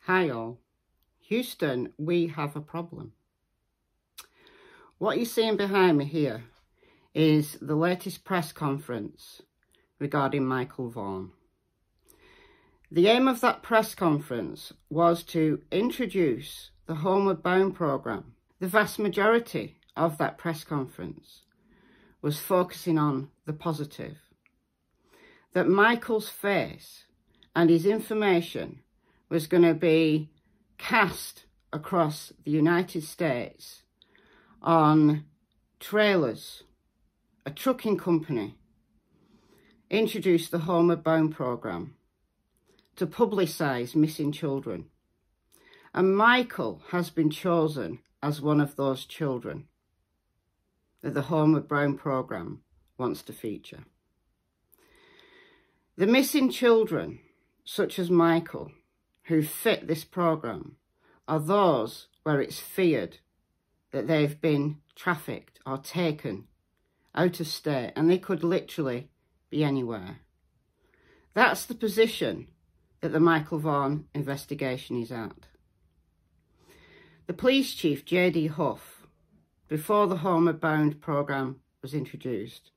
Hi all. Houston, we have a problem. What you're seeing behind me here is the latest press conference regarding Michael Vaughan. The aim of that press conference was to introduce the Homeward Bound programme. The vast majority of that press conference was focusing on the positive. That Michael's face and his information was going to be cast across the United States on trailers. A trucking company introduced the Homeward Bound programme to publicise missing children. And Michael has been chosen as one of those children that the Homeward Bound programme wants to feature. The missing children, such as Michael, who fit this programme, are those where it's feared that they've been trafficked or taken out of state, and they could literally be anywhere. That's the position that the Michael Vaughan investigation is at. The police chief, J.D. Huff, before the Homeward Bound programme was introduced,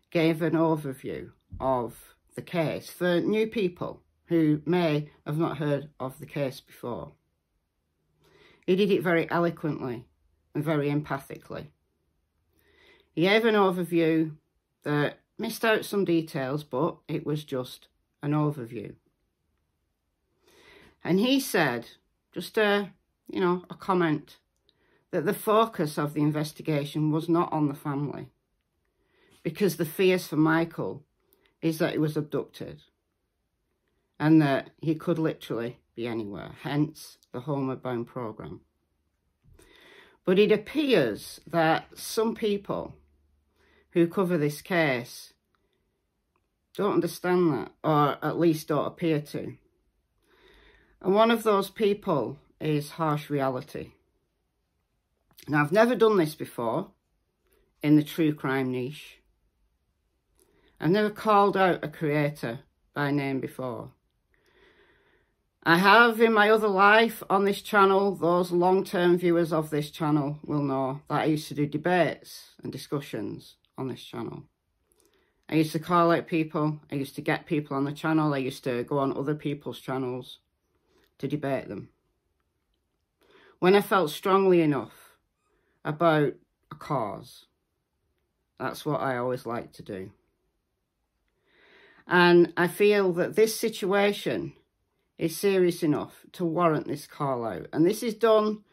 gave an overview of the case for new people who may have not heard of the case before. He did it very eloquently and very empathically. He gave an overview that missed out some details, but it was just an overview. And he said, just a comment, that the focus of the investigation was not on the family, because the fears for Michael is that he was abducted and that he could literally be anywhere, hence the Homeward Bound programme. But it appears that some people who cover this case don't understand that, or at least don't appear to. And one of those people is Harsh Reality. Now, I've never done this before in the true crime niche. I've never called out a creator by name before. I have in my other life on this channel, those long-term viewers of this channel will know that I used to do debates and discussions on this channel. I used to call out people, I used to get people on the channel, I used to go on other people's channels to debate them. When I felt strongly enough about a cause, that's what I always like to do. And I feel that this situation is serious enough to warrant this call out. And this is done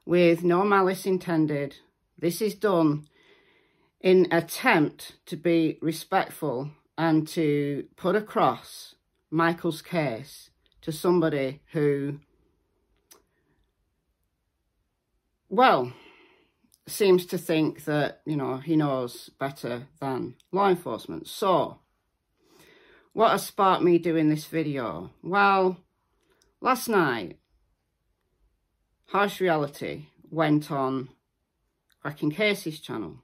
with no malice intended. This is done in attempt to be respectful and to put across Michael's case to somebody who, well, seems to think that, he knows better than law enforcement. So, what has sparked me doing this video? Well, last night, Harsh Reality went on Crackin Cases channel.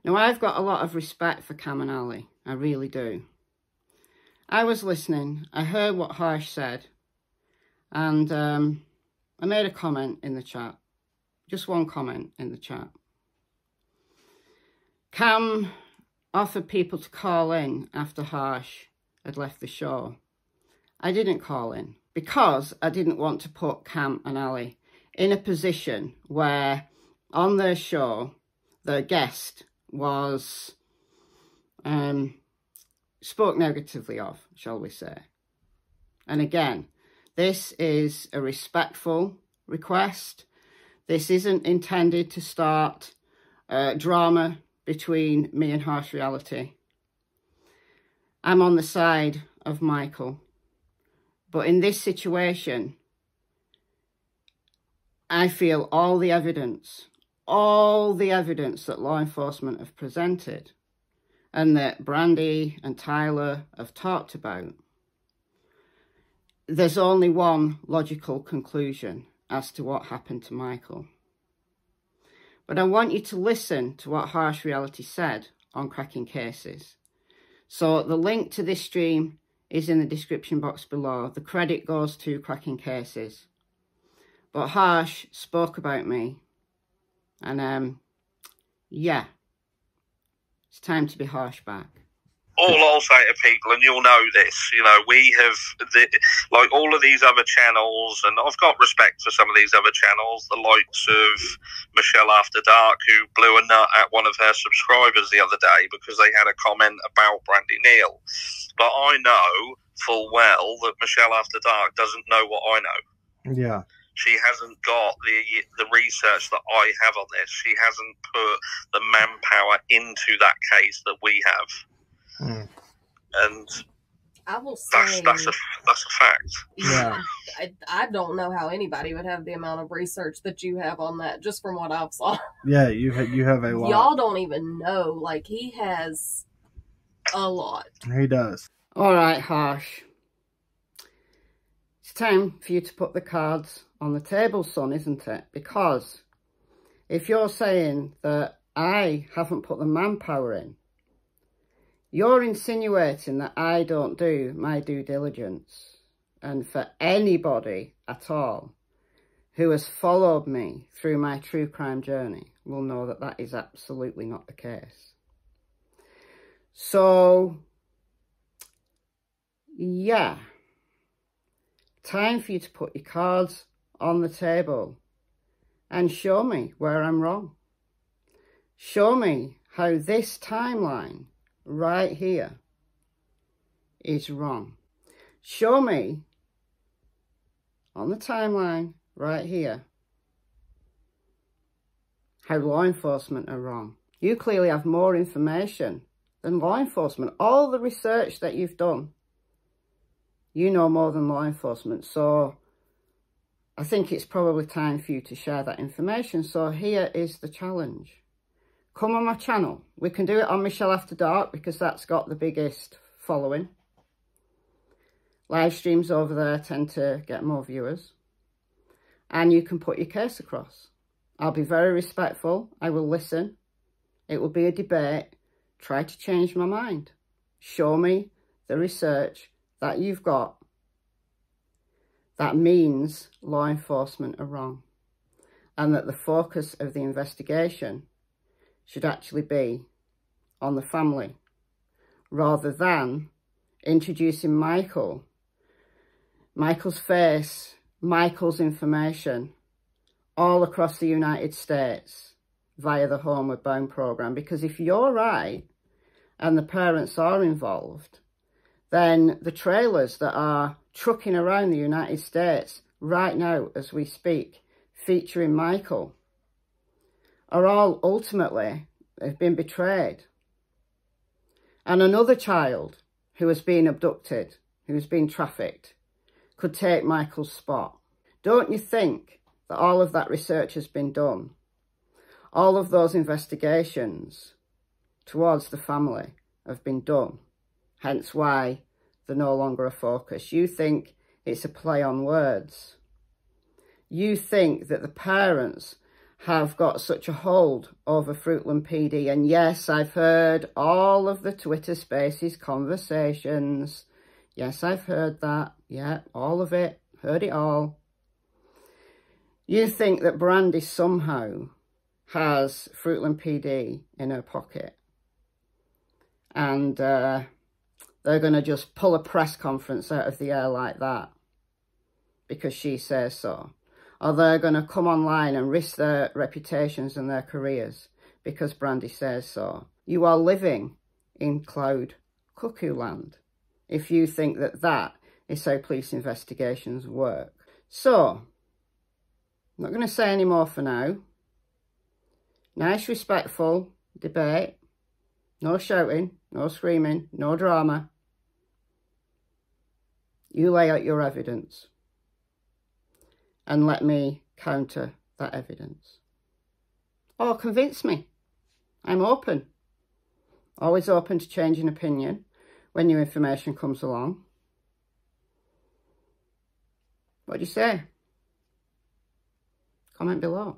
Now, I've got a lot of respect for Cam and Ali. I really do. I was listening. I heard what Harsh said. And I made a comment in the chat. Just one comment in the chat. Cam offered people to call in after Harsh had left the show. I didn't call in because I didn't want to put Cam and Ali in a position where on their show the guest was spoke negatively of, shall we say. And again, this is a respectful request. This isn't intended to start drama between me and Harsh Reality. I'm on the side of Michael. But in this situation, I feel all the evidence that law enforcement have presented and that Brandy and Tyler have talked about, there's only one logical conclusion as to what happened to Michael. But I want you to listen to what Harsh Reality said on Crackin Cases. So the link to this stream is in the description box below. The credit goes to Crackin Cases. But Harsh spoke about me. And, yeah. It's time to be harsh back. All I'll say to people, and you'll know this, you know, we have, like all of these other channels, and I've got respect for some of these other channels, the likes of Michelle After Dark, who blew a nut at one of her subscribers the other day because they had a comment about Brandy Neal. But I know full well that Michelle After Dark doesn't know what I know. Yeah. She hasn't got the research that I have on this. She hasn't put the manpower into that case that we have. And I will say that's a fact. Yeah. I don't know how anybody would have the amount of research that you have on that, just from what I've saw. Yeah, you have a lot. Y'all don't even know. Like, he has a lot. He does. All right, Harsh. It's time for you to put the cards on the table, son, isn't it? Because if you're saying that I haven't put the manpower in, you're insinuating that I don't do my due diligence. And for anybody at all who has followed me through my true crime journey will know that that is absolutely not the case. So, yeah. Time for you to put your cards on the table and show me where I'm wrong. Show me how this timeline right here is wrong. Show me on the timeline right here how law enforcement are wrong. You clearly have more information than law enforcement. All the research that you've done, you know more than law enforcement. So I think it's probably time for you to share that information. So here is the challenge. Come on my channel. We can do it on Michelle After Dark because that's got the biggest following. Live streams over there tend to get more viewers. And you can put your case across. I'll be very respectful. I will listen. It will be a debate. Try to change my mind. Show me the research that you've got. That means law enforcement are wrong. And that the focus of the investigation should actually be on the family, rather than introducing Michael's face, Michael's information all across the United States via the Homeward Bound program. Because if you're right and the parents are involved, then the trailers that are trucking around the United States right now as we speak, featuring Michael, are all ultimately have been betrayed. And another child who has been abducted, who has been trafficked, could take Michael's spot. Don't you think that all of that research has been done? All of those investigations towards the family have been done. Hence why they're no longer a focus. You think it's a play on words. You think that the parents have got such a hold over Fruitland PD. And yes, I've heard all of the Twitter Spaces conversations. Yes, I've heard that. Yeah, all of it. Heard it all. You think that Brandy somehow has Fruitland PD in her pocket. And they're going to just pull a press conference out of the air like that because she says so. Or they're going to come online and risk their reputations and their careers because Brandy says so. You are living in cloud cuckoo land if you think that that is how police investigations work. So, I'm not going to say any more for now. Nice, respectful debate. No shouting, no screaming, no drama. You lay out your evidence and let me counter that evidence. Or convince me. I'm open. Always open to changing opinion when new information comes along. What do you say? Comment below.